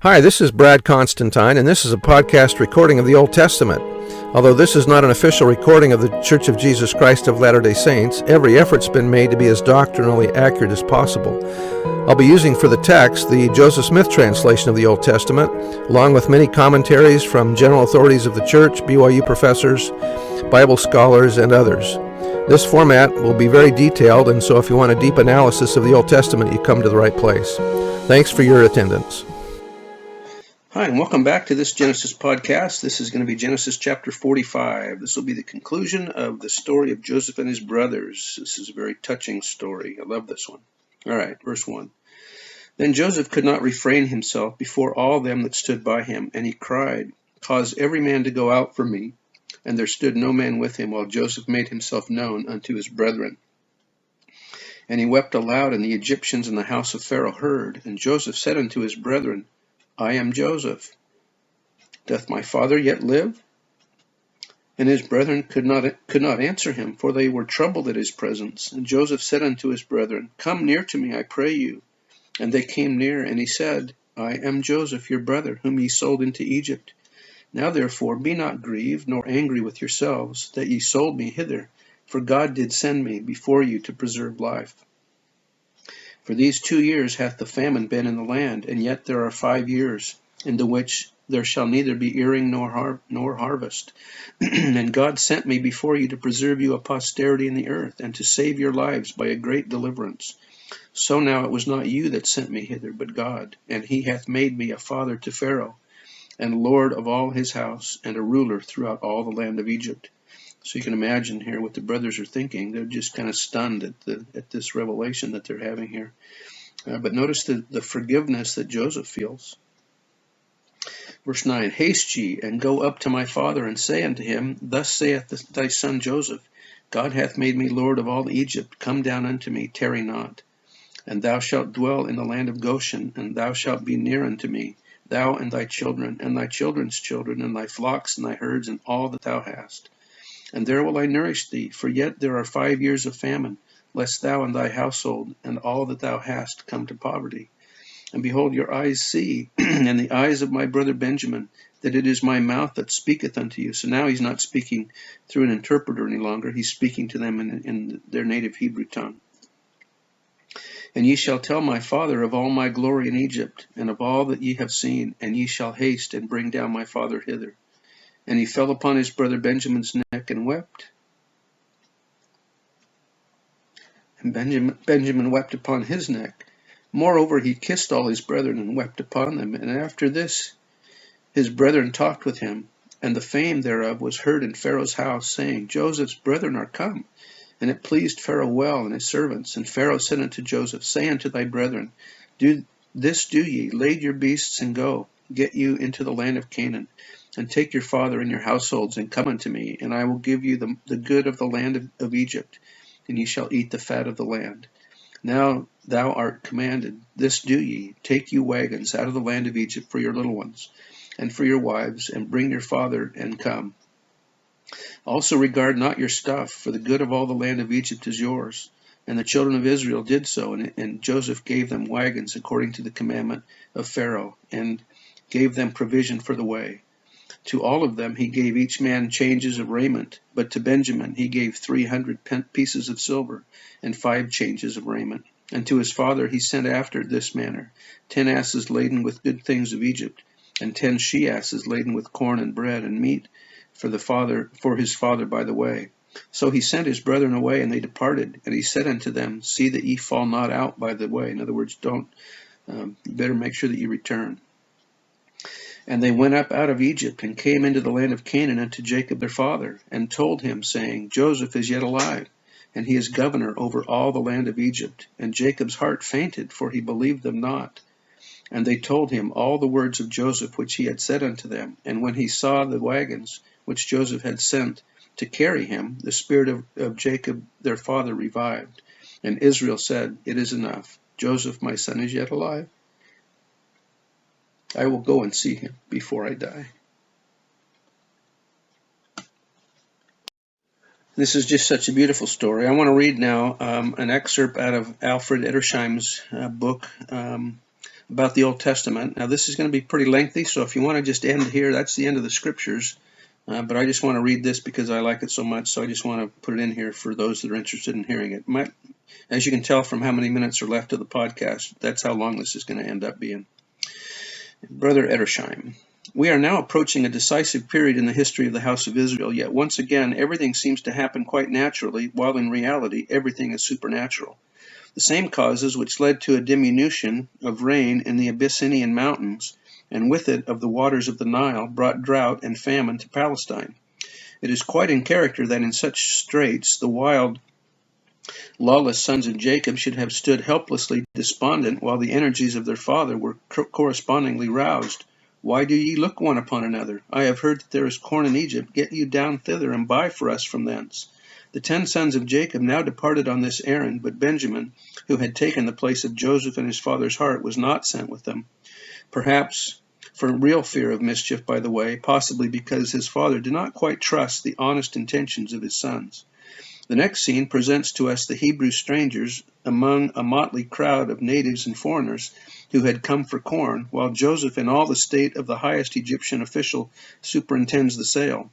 Hi, this is Brad Constantine, and this is a podcast recording of the Old Testament. Although this is not an official recording of the Church of Jesus Christ of Latter-day Saints, every effort's been made to be as doctrinally accurate as possible. I'll be using for the text the Joseph Smith translation of the Old Testament, along with many commentaries from general authorities of the Church, BYU professors, Bible scholars, and others. This format will be very detailed, and so if you want a deep analysis of the Old Testament, you come to the right place. Thanks for your attendance. Hi, and welcome back to this Genesis podcast. This is going to be Genesis chapter 45. This will be the conclusion of the story of Joseph and his brothers. This is a very touching story. I love this one. All right, verse 1. Then Joseph could not refrain himself before all them that stood by him, and he cried, "Cause every man to go out from me." And there stood no man with him, while Joseph made himself known unto his brethren. And he wept aloud, and the Egyptians in the house of Pharaoh heard. And Joseph said unto his brethren, I am Joseph. Doth my father yet live? And his brethren could not answer him, for they were troubled at his presence. And Joseph said unto his brethren, Come near to me, I pray you. And they came near, and he said, I am Joseph, your brother, whom ye sold into Egypt. Now therefore be not grieved, nor angry with yourselves, that ye sold me hither, for God did send me before you to preserve life. For these 2 years hath the famine been in the land, and yet there are 5 years, in the which there shall neither be earing nor harvest. And God sent me before you to preserve you a posterity in the earth, and to save your lives by a great deliverance. So now it was not you that sent me hither, but God, and he hath made me a father to Pharaoh, and lord of all his house, and a ruler throughout all the land of Egypt. So you can imagine here what the brothers are thinking. They're just kind of stunned at this revelation that they're having here. But notice the forgiveness that Joseph feels. Verse 9, Haste ye, and go up to my father, and say unto him, Thus saith thy son Joseph, God hath made me lord of all Egypt. Come down unto me, tarry not. And thou shalt dwell in the land of Goshen, and thou shalt be near unto me, thou and thy children, and thy children's children, and thy flocks, and thy herds, and all that thou hast. And there will I nourish thee, for yet there are 5 years of famine, lest thou and thy household and all that thou hast come to poverty. And behold, your eyes see, and the eyes of my brother Benjamin, that it is my mouth that speaketh unto you. So now he's not speaking through an interpreter any longer. He's speaking to them in their native Hebrew tongue. And ye shall tell my father of all my glory in Egypt, and of all that ye have seen, and ye shall haste and bring down my father hither. And he fell upon his brother Benjamin's neck and wept. And Benjamin wept upon his neck. Moreover, he kissed all his brethren and wept upon them. And after this, his brethren talked with him. And the fame thereof was heard in Pharaoh's house, saying, Joseph's brethren are come. And it pleased Pharaoh well and his servants. And Pharaoh said unto Joseph, Say unto thy brethren, do ye, lade your beasts and go, get you into the land of Canaan. And take your father and your households, and come unto me, and I will give you the good of the land of Egypt, and ye shall eat the fat of the land. Now thou art commanded, this do ye, take you wagons out of the land of Egypt for your little ones, and for your wives, and bring your father, and come. Also regard not your stuff, for the good of all the land of Egypt is yours. And the children of Israel did so, and Joseph gave them wagons according to the commandment of Pharaoh, and gave them provision for the way. To all of them he gave each man changes of raiment, but to Benjamin he gave 300 pieces of silver, and 5 changes of raiment. And to his father he sent after this manner, 10 asses laden with good things of Egypt, and 10 she-asses laden with corn and bread and meat for his father by the way. So he sent his brethren away, and they departed. And he said unto them, See that ye fall not out by the way. In other words, you better make sure that you return. And they went up out of Egypt, and came into the land of Canaan unto Jacob their father, and told him, saying, Joseph is yet alive, and he is governor over all the land of Egypt. And Jacob's heart fainted, for he believed them not. And they told him all the words of Joseph which he had said unto them. And when he saw the wagons which Joseph had sent to carry him, the spirit of Jacob their father revived. And Israel said, It is enough. Joseph my son is yet alive. I will go and see him before I die. This is just such a beautiful story. I want to read now an excerpt out of Alfred Edersheim's book, about the Old Testament. Now, this is going to be pretty lengthy, so if you want to just end here, that's the end of the scriptures. But I just want to read this because I like it so much, so I just want to put it in here for those that are interested in hearing it. As you can tell from how many minutes are left of the podcast, that's how long this is going to end up being. Brother Edersheim, we are now approaching a decisive period in the history of the house of Israel, yet once again everything seems to happen quite naturally, while in reality everything is supernatural. The same causes which led to a diminution of rain in the Abyssinian mountains, and with it of the waters of the Nile, brought drought and famine to Palestine. It is quite in character that in such straits the wild, lawless sons of Jacob should have stood helplessly despondent, while the energies of their father were correspondingly roused. Why do ye look one upon another? I have heard that there is corn in Egypt. Get you down thither, and buy for us from thence. The 10 sons of Jacob now departed on this errand, but Benjamin, who had taken the place of Joseph in his father's heart, was not sent with them. Perhaps for real fear of mischief by the way, possibly because his father did not quite trust the honest intentions of his sons. The next scene presents to us the Hebrew strangers among a motley crowd of natives and foreigners who had come for corn, while Joseph, in all the state of the highest Egyptian official, superintends the sale.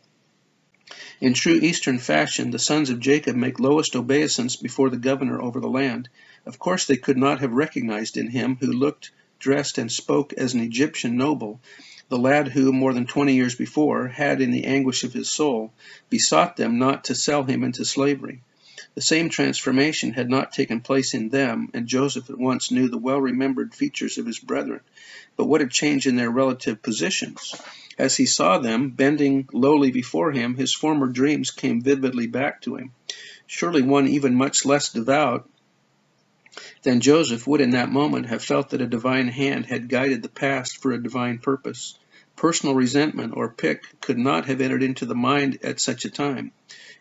In true Eastern fashion, the sons of Jacob make lowest obeisance before the governor over the land. Of course they could not have recognized in him who looked, dressed, and spoke as an Egyptian noble, the lad who, more than 20 years before, had, in the anguish of his soul, besought them not to sell him into slavery. The same transformation had not taken place in them, and Joseph at once knew the well-remembered features of his brethren. But what a change in their relative positions! As he saw them, bending lowly before him, his former dreams came vividly back to him. Surely one even much less devout than Joseph would in that moment have felt that a divine hand had guided the past for a divine purpose. Personal resentment or pique could not have entered into the mind at such a time.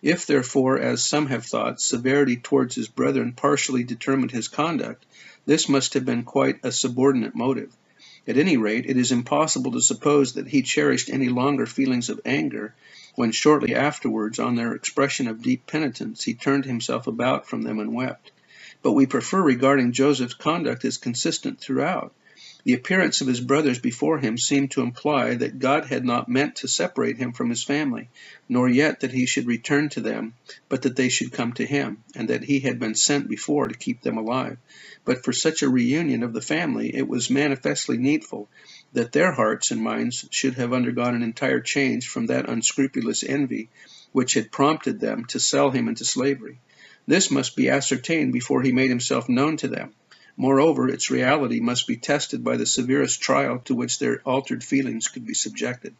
If, therefore, as some have thought, severity towards his brethren partially determined his conduct, this must have been quite a subordinate motive. At any rate, it is impossible to suppose that he cherished any longer feelings of anger when shortly afterwards, on their expression of deep penitence, he turned himself about from them and wept. But we prefer regarding Joseph's conduct as consistent throughout. The appearance of his brothers before him seemed to imply that God had not meant to separate him from his family, nor yet that he should return to them, but that they should come to him, and that he had been sent before to keep them alive. But for such a reunion of the family, it was manifestly needful that their hearts and minds should have undergone an entire change from that unscrupulous envy which had prompted them to sell him into slavery. This must be ascertained before he made himself known to them. Moreover, its reality must be tested by the severest trial to which their altered feelings could be subjected.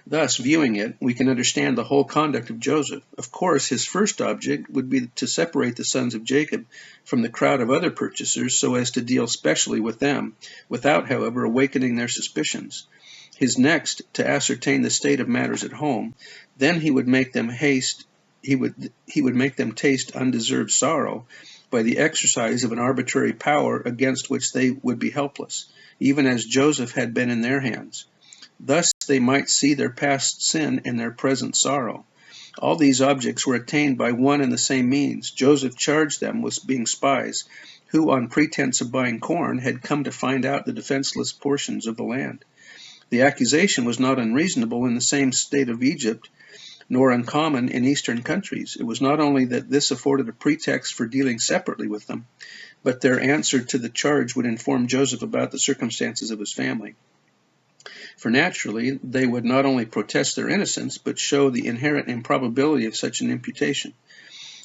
Thus, viewing it, we can understand the whole conduct of Joseph. Of course, his first object would be to separate the sons of Jacob from the crowd of other purchasers so as to deal specially with them, without, however, awakening their suspicions. His next, to ascertain the state of matters at home. Then he would make them he would make them taste undeserved sorrow by the exercise of an arbitrary power against which they would be helpless, even as Joseph had been in their hands. Thus they might see their past sin in their present sorrow. All these objects were attained by one and the same means. Joseph charged them with being spies, who, on pretense of buying corn, had come to find out the defenseless portions of the land. The accusation was not unreasonable in the same state of Egypt, nor uncommon in Eastern countries. It was not only that this afforded a pretext for dealing separately with them, but their answer to the charge would inform Joseph about the circumstances of his family. For naturally, they would not only protest their innocence, but show the inherent improbability of such an imputation.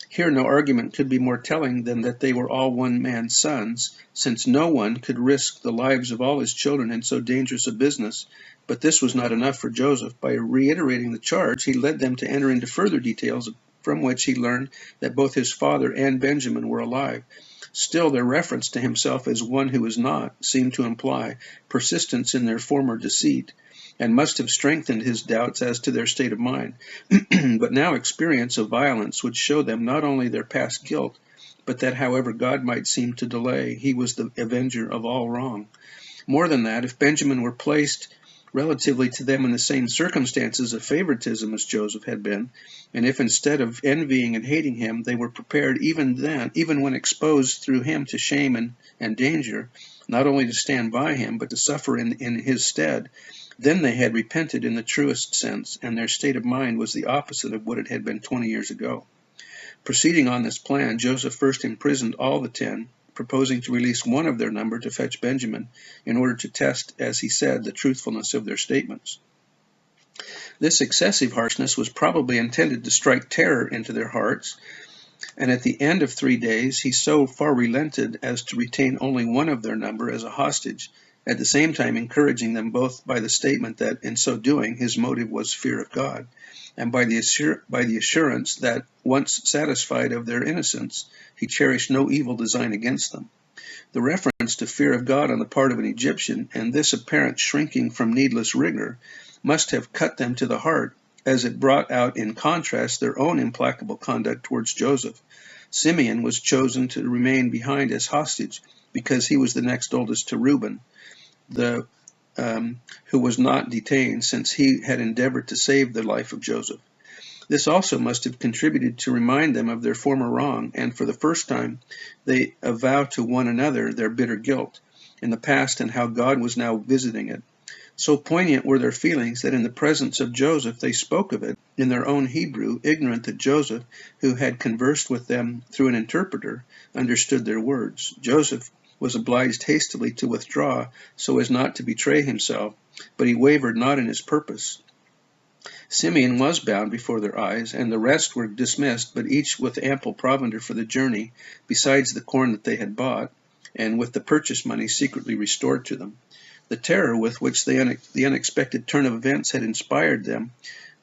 Here no argument could be more telling than that they were all one man's sons, since no one could risk the lives of all his children in so dangerous a business. But this was not enough for Joseph. By reiterating the charge, he led them to enter into further details, from which he learned that both his father and Benjamin were alive. Still, their reference to himself as one who was not seemed to imply persistence in their former deceit, and must have strengthened his doubts as to their state of mind. But now experience of violence would show them not only their past guilt, but that however God might seem to delay, he was the avenger of all wrong. More than that, if Benjamin were placed relatively to them in the same circumstances of favoritism as Joseph had been, and if instead of envying and hating him, they were prepared even when exposed through him to shame and danger, not only to stand by him, but to suffer in his stead, then they had repented in the truest sense, and their state of mind was the opposite of what it had been 20 years ago. Proceeding on this plan, Joseph first imprisoned all the 10, proposing to release one of their number to fetch Benjamin, in order to test, as he said, the truthfulness of their statements. This excessive harshness was probably intended to strike terror into their hearts, and at the end of 3 days he so far relented as to retain only one of their number as a hostage, at the same time encouraging them both by the statement that, in so doing, his motive was fear of God, and by the assurance that, once satisfied of their innocence, he cherished no evil design against them. The reference to fear of God on the part of an Egyptian, and this apparent shrinking from needless rigor, must have cut them to the heart, as it brought out in contrast their own implacable conduct towards Joseph. Simeon was chosen to remain behind as hostage because he was the next oldest to Reuben, who was not detained, since he had endeavored to save the life of Joseph. This also must have contributed to remind them of their former wrong, and for the first time they avow to one another their bitter guilt in the past and how God was now visiting it. So poignant were their feelings that in the presence of Joseph they spoke of it in their own Hebrew, ignorant that Joseph, who had conversed with them through an interpreter, understood their words. Joseph was obliged hastily to withdraw so as not to betray himself, but he wavered not in his purpose. Simeon was bound before their eyes, and the rest were dismissed, but each with ample provender for the journey, besides the corn that they had bought, and with the purchase money secretly restored to them. The terror with which the unexpected turn of events had inspired them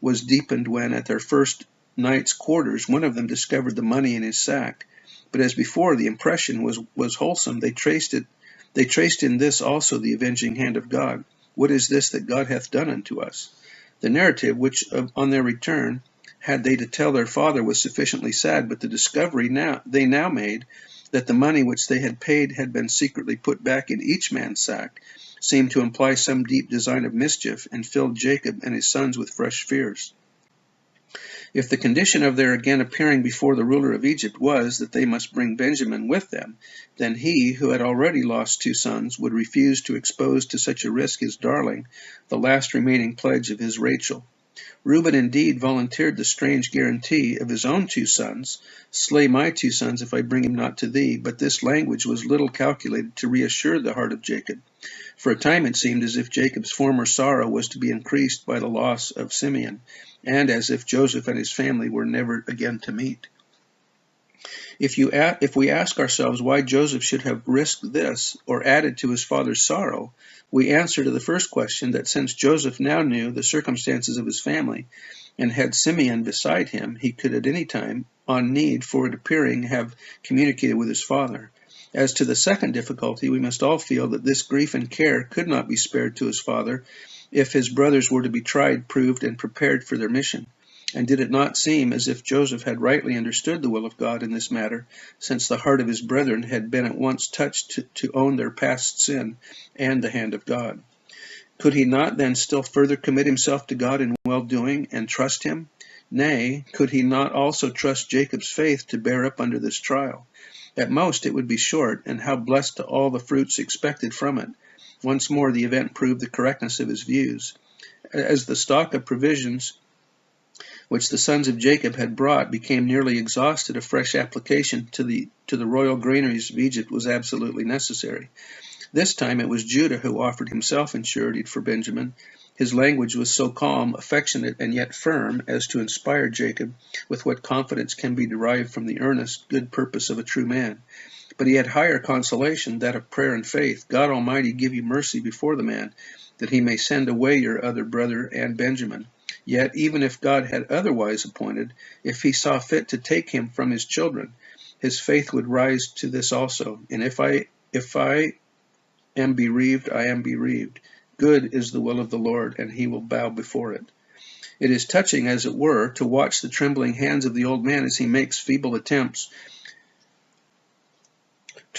was deepened when, at their first night's quarters, one of them discovered the money in his sack. But as before, the impression was wholesome. They traced in this also the avenging hand of God. What is this that God hath done unto us? The narrative which on their return had they to tell their father was sufficiently sad, but the discovery they now made that the money which they had paid had been secretly put back in each man's sack seemed to imply some deep design of mischief, and filled Jacob and his sons with fresh fears. If the condition of their again appearing before the ruler of Egypt was that they must bring Benjamin with them, then he, who had already lost 2 sons, would refuse to expose to such a risk his darling, the last remaining pledge of his Rachel. Reuben indeed volunteered the strange guarantee of his own 2 sons, "Slay my 2 sons if I bring him not to thee," but this language was little calculated to reassure the heart of Jacob. For a time it seemed as if Jacob's former sorrow was to be increased by the loss of Simeon, and as if Joseph and his family were never again to meet. If we ask ourselves why Joseph should have risked this, or added to his father's sorrow, we answer to the first question that since Joseph now knew the circumstances of his family, and had Simeon beside him, he could at any time, on need for it appearing, have communicated with his father. As to the second difficulty, we must all feel that this grief and care could not be spared to his father if his brothers were to be tried, proved, and prepared for their mission. And did it not seem as if Joseph had rightly understood the will of God in this matter, since the heart of his brethren had been at once touched to own their past sin and the hand of God? Could he not then still further commit himself to God in well-doing and trust him? Nay, could he not also trust Jacob's faith to bear up under this trial? At most it would be short, and how blessed to all the fruits expected from it. Once more the event proved the correctness of his views. As the stock of provisions which the sons of Jacob had brought became nearly exhausted, a fresh application to the royal granaries of Egypt was absolutely necessary. This time it was Judah who offered himself in surety for Benjamin. His language was so calm, affectionate, and yet firm as to inspire Jacob with what confidence can be derived from the earnest, good purpose of a true man. But he had higher consolation, that of prayer and faith. God Almighty give you mercy before the man, that he may send away your other brother and Benjamin. Yet, even if God had otherwise appointed, if he saw fit to take him from his children, his faith would rise to this also. And if I am bereaved, I am bereaved. Good is the will of the Lord, and he will bow before it. It is touching, as it were, to watch the trembling hands of the old man as he makes feeble attempts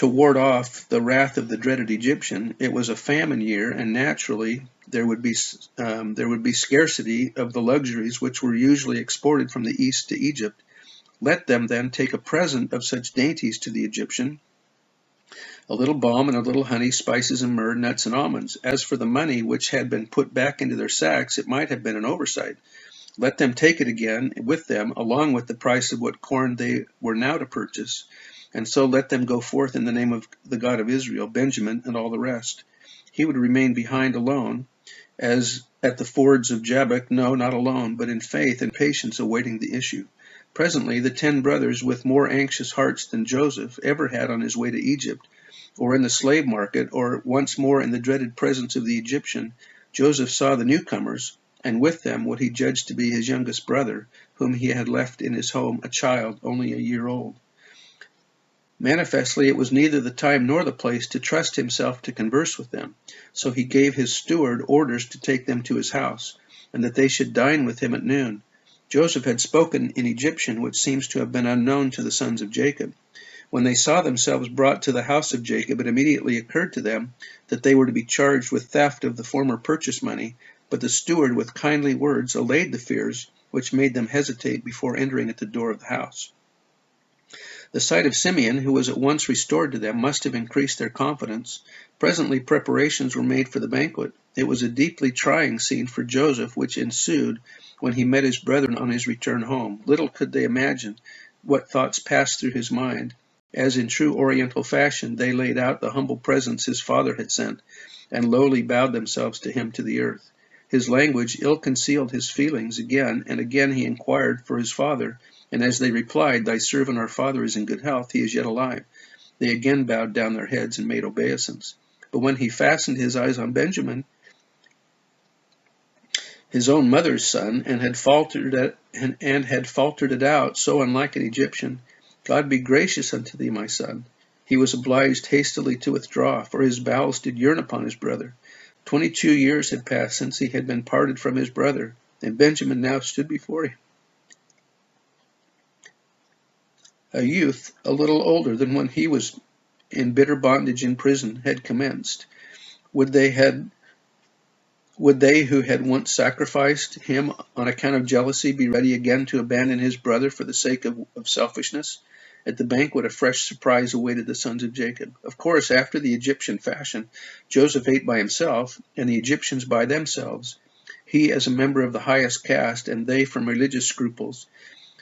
to ward off the wrath of the dreaded Egyptian. It was a famine year, and naturally there would be scarcity of the luxuries which were usually exported from the east to Egypt. Let them then take a present of such dainties to the Egyptian, a little balm and a little honey, spices and myrrh, nuts and almonds. As for the money which had been put back into their sacks, it might have been an oversight. Let them take it again with them, along with the price of what corn they were now to purchase. And so let them go forth in the name of the God of Israel, Benjamin and all the rest. He would remain behind alone, as at the fords of Jabbok, no, not alone, but in faith and patience awaiting the issue. Presently the 10 brothers, with more anxious hearts than Joseph ever had on his way to Egypt, or in the slave market, or once more in the dreaded presence of the Egyptian, Joseph saw the newcomers, and with them what he judged to be his youngest brother, whom he had left in his home, a child only a year old. Manifestly it was neither the time nor the place to trust himself to converse with them, so he gave his steward orders to take them to his house, and that they should dine with him at noon. Joseph had spoken in Egyptian, which seems to have been unknown to the sons of Jacob. When they saw themselves brought to the house of Jacob, it immediately occurred to them that they were to be charged with theft of the former purchase money, but the steward with kindly words allayed the fears which made them hesitate before entering at the door of the house. The sight of Simeon, who was at once restored to them, must have increased their confidence. Presently preparations were made for the banquet. It was a deeply trying scene for Joseph which ensued when he met his brethren on his return home. Little could they imagine what thoughts passed through his mind, as in true Oriental fashion they laid out the humble presents his father had sent, and lowly bowed themselves to him to the earth. His language ill-concealed his feelings. Again and again he inquired for his father, and as they replied, "Thy servant our father is in good health, he is yet alive," they again bowed down their heads and made obeisance. But when he fastened his eyes on Benjamin, his own mother's son, and had faltered it out, so unlike an Egyptian, "God be gracious unto thee, my son," he was obliged hastily to withdraw, for his bowels did yearn upon his brother. 22 years had passed since he had been parted from his brother, and Benjamin now stood before him, a youth a little older than when he was in bitter bondage in prison had commenced. Would they who had once sacrificed him on account of jealousy be ready again to abandon his brother for the sake of selfishness? At the banquet a fresh surprise awaited the sons of Jacob. Of course, after the Egyptian fashion, Joseph ate by himself, and the Egyptians by themselves, he as a member of the highest caste, and they from religious scruples.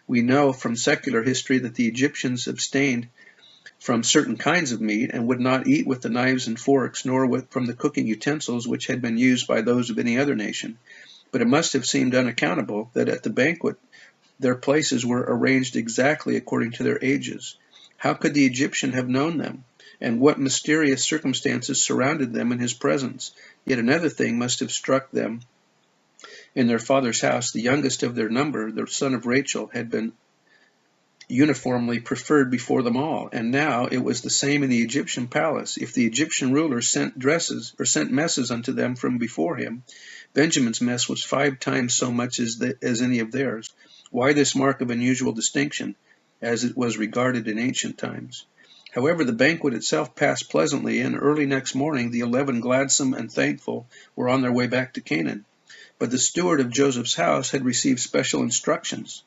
We know from secular history that the Egyptians abstained from certain kinds of meat, and would not eat with the knives and forks, nor from the cooking utensils which had been used by those of any other nation. But it must have seemed unaccountable that at the banquet their places were arranged exactly according to their ages. How could the Egyptian have known them? And what mysterious circumstances surrounded them in his presence? Yet another thing must have struck them. In their father's house, the youngest of their number, the son of Rachel, had been uniformly preferred before them all, and now it was the same in the Egyptian palace. If the Egyptian ruler sent messes unto them from before him, Benjamin's mess was 5 times so much as any of theirs. Why this mark of unusual distinction, as it was regarded in ancient times? However, the banquet itself passed pleasantly, and early next morning the 11, gladsome and thankful, were on their way back to Canaan. But the steward of Joseph's house had received special instructions.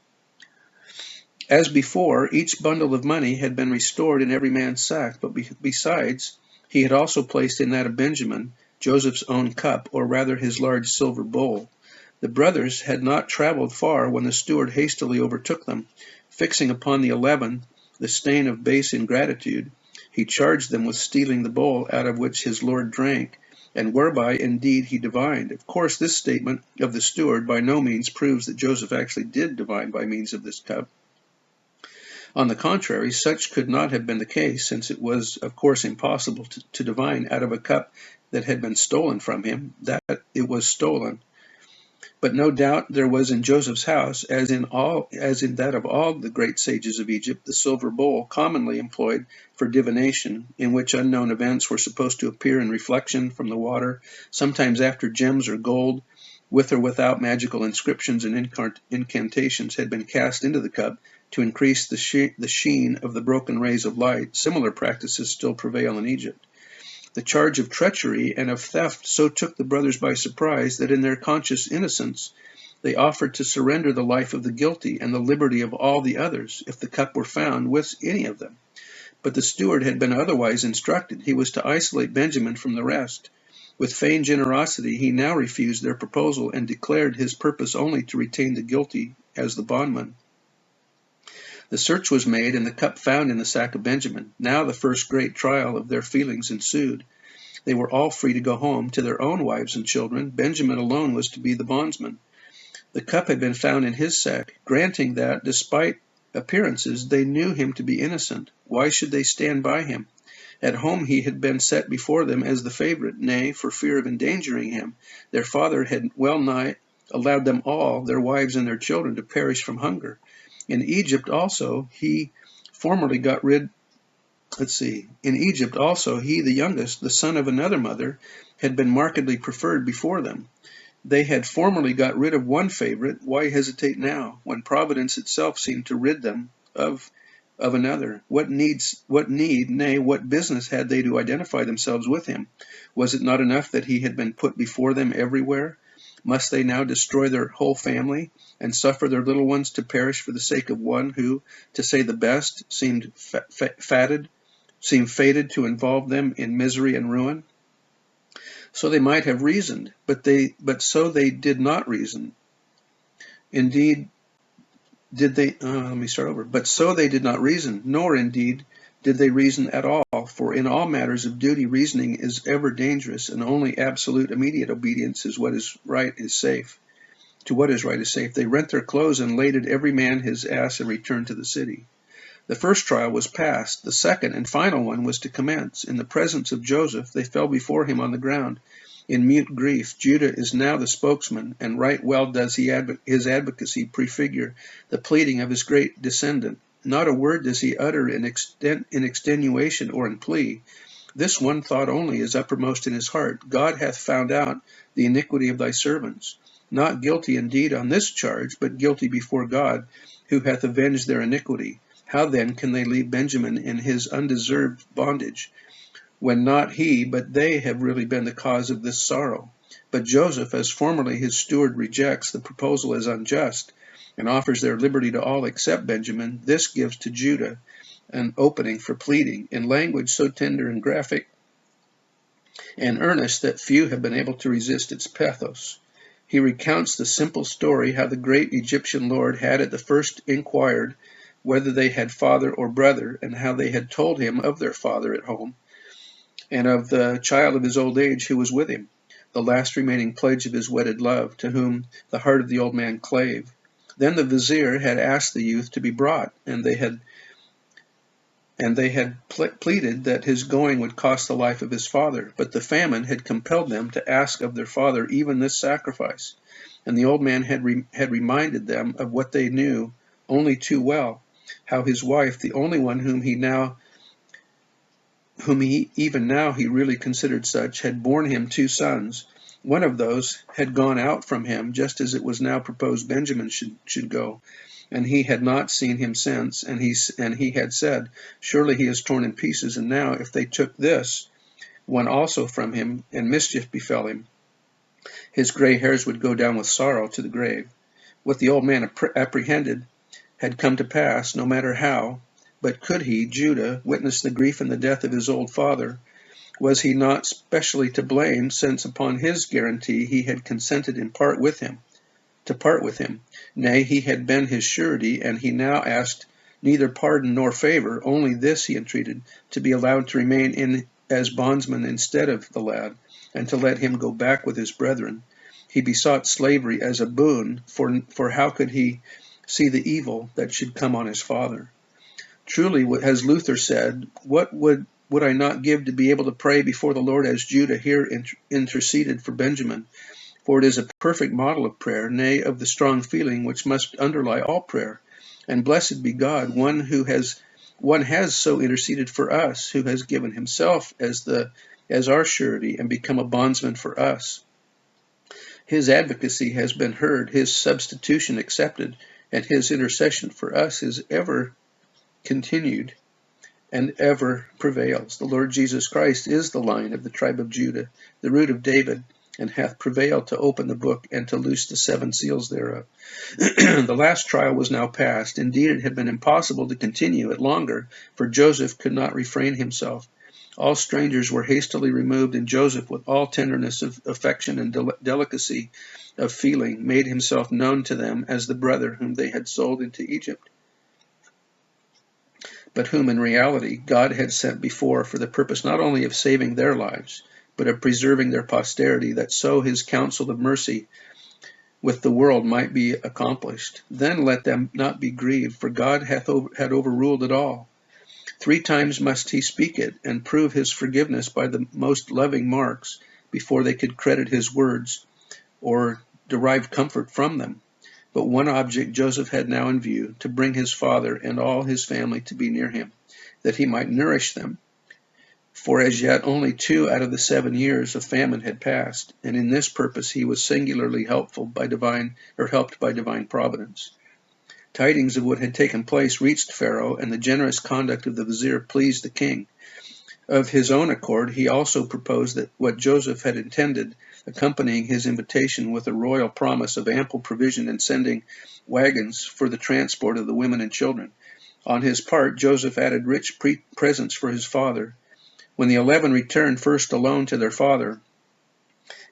As before, each bundle of money had been restored in every man's sack, but besides, he had also placed in that of Benjamin Joseph's own cup, or rather his large silver bowl. The brothers had not traveled far when the steward hastily overtook them. Fixing upon the 11 the stain of base ingratitude, he charged them with stealing the bowl out of which his lord drank, and whereby indeed he divined. Of course, this statement of the steward by no means proves that Joseph actually did divine by means of this cup. On the contrary, such could not have been the case, since it was of course impossible to divine out of a cup that had been stolen from him that it was stolen. But no doubt there was in Joseph's house, as in that of all the great sages of Egypt, the silver bowl commonly employed for divination, in which unknown events were supposed to appear in reflection from the water, sometimes after gems or gold, with or without magical inscriptions and incantations, had been cast into the cup. to increase the sheen of the broken rays of light, similar practices still prevail in Egypt. The charge of treachery and of theft so took the brothers by surprise that in their conscious innocence they offered to surrender the life of the guilty and the liberty of all the others if the cup were found with any of them. But the steward had been otherwise instructed. He was to isolate Benjamin from the rest. With feigned generosity, he now refused their proposal and declared his purpose only to retain the guilty as the bondman. The search was made and the cup found in the sack of Benjamin. Now the first great trial of their feelings ensued. They were all free to go home to their own wives and children. Benjamin alone was to be the bondsman. The cup had been found in his sack. Granting that, despite appearances, they knew him to be innocent, why should they stand by him? At home he had been set before them as the favorite. Nay, for fear of endangering him, their father had well nigh allowed them all, their wives and their children, to perish from hunger. In Egypt also he, the youngest, the son of another mother, had been markedly preferred before them. They had formerly got rid of one favorite. Why hesitate now, when Providence itself seemed to rid them of another? What business had they to identify themselves with him? Was it not enough that he had been put before them everywhere? Must they now destroy their whole family and suffer their little ones to perish for the sake of one who, to say the best, seemed fated to involve them in misery and ruin? So they might have reasoned, but so they did not reason. Indeed, But so they did not reason, nor indeed did they reason at all, for in all matters of duty reasoning is ever dangerous, and only absolute immediate obedience is what is right is safe. To what is right is safe. They rent their clothes and laded every man his ass and returned to the city. The first trial was past. The second and final one was to commence. In the presence of Joseph, they fell before him on the ground in mute grief. Judah is now the spokesman, and right well does his advocacy prefigure the pleading of his great descendant. Not a word does he utter in extenuation or in plea. This one thought only is uppermost in his heart. God hath found out the iniquity of thy servants. Not guilty indeed on this charge, but guilty before God, who hath avenged their iniquity. How then can they leave Benjamin in his undeserved bondage, when not he but they have really been the cause of this sorrow? But Joseph, as formerly his steward, rejects the proposal as unjust, and offers their liberty to all except Benjamin. This gives to Judah an opening for pleading, in language so tender and graphic and earnest that few have been able to resist its pathos. He recounts the simple story how the great Egyptian lord had at the first inquired whether they had father or brother, and how they had told him of their father at home, and of the child of his old age who was with him, the last remaining pledge of his wedded love, to whom the heart of the old man clave. Then the vizier had asked the youth to be brought, and they had pleaded that his going would cost the life of his father, but the famine had compelled them to ask of their father even this sacrifice, and the old man had reminded them of what they knew only too well, how his wife, the only one whom he even now really considered such, had borne him 2 sons. One of those had gone out from him, just as it was now proposed Benjamin should go, and he had not seen him since, and he had said, surely he is torn in pieces, and now if they took this one also from him, and mischief befell him, his gray hairs would go down with sorrow to the grave. What the old man apprehended had come to pass, no matter how. But could he, Judah, witness the grief and the death of his old father? Was he not specially to blame, since upon his guarantee he had consented to part with him? Nay, he had been his surety, and he now asked neither pardon nor favor, only this he entreated, to be allowed to remain in as bondsman instead of the lad, and to let him go back with his brethren. He besought slavery as a boon, for how could he see the evil that should come on his father? Truly, as Luther said, what would I not give to be able to pray before the Lord as Judah here interceded for Benjamin? For it is a perfect model of prayer, nay, of the strong feeling which must underlie all prayer. And blessed be God, one has so interceded for us, who has given himself as our surety and become a bondsman for us. His advocacy has been heard, his substitution accepted, and his intercession for us is ever continued and ever prevails. The Lord Jesus Christ is the Lion of the tribe of Judah, the Root of David, and hath prevailed to open the book and to loose the 7 seals thereof. The last trial was now past. Indeed, it had been impossible to continue it longer, for Joseph could not refrain himself. All strangers were hastily removed, and Joseph, with all tenderness of affection and delicacy of feeling, made himself known to them as the brother whom they had sold into Egypt, but whom in reality God had sent before for the purpose not only of saving their lives, but of preserving their posterity, that so his counsel of mercy with the world might be accomplished. Then let them not be grieved, for God had overruled it all. 3 times must he speak it, and prove his forgiveness by the most loving marks, before they could credit his words or derive comfort from them. But one object Joseph had now in view, to bring his father and all his family to be near him, that he might nourish them. For as yet only 2 out of the 7 years of famine had passed, and in this purpose he was singularly helped by divine providence. Tidings of what had taken place reached Pharaoh, and the generous conduct of the vizier pleased the king. Of his own accord, he also proposed that what Joseph had intended, accompanying his invitation with a royal promise of ample provision and sending wagons for the transport of the women and children. On his part, Joseph added rich presents for his father. When the 11 returned first alone to their father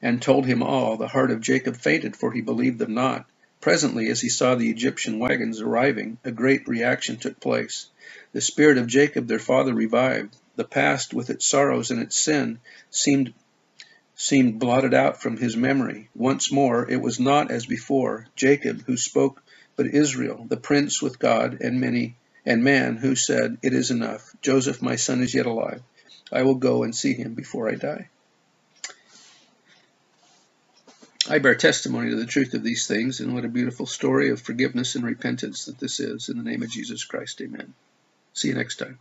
and told him all, the heart of Jacob fainted, for he believed them not. Presently, as he saw the Egyptian wagons arriving, a great reaction took place. The spirit of Jacob their father revived. The past, with its sorrows and its sin, seemed blotted out from his memory. Once more, it was not as before Jacob who spoke, but Israel, the prince with God and man, who said, "It is enough. Joseph, my son, is yet alive. I will go and see him before I die." I bear testimony to the truth of these things, and what a beautiful story of forgiveness and repentance that this is. In the name of Jesus Christ, amen. See you next time.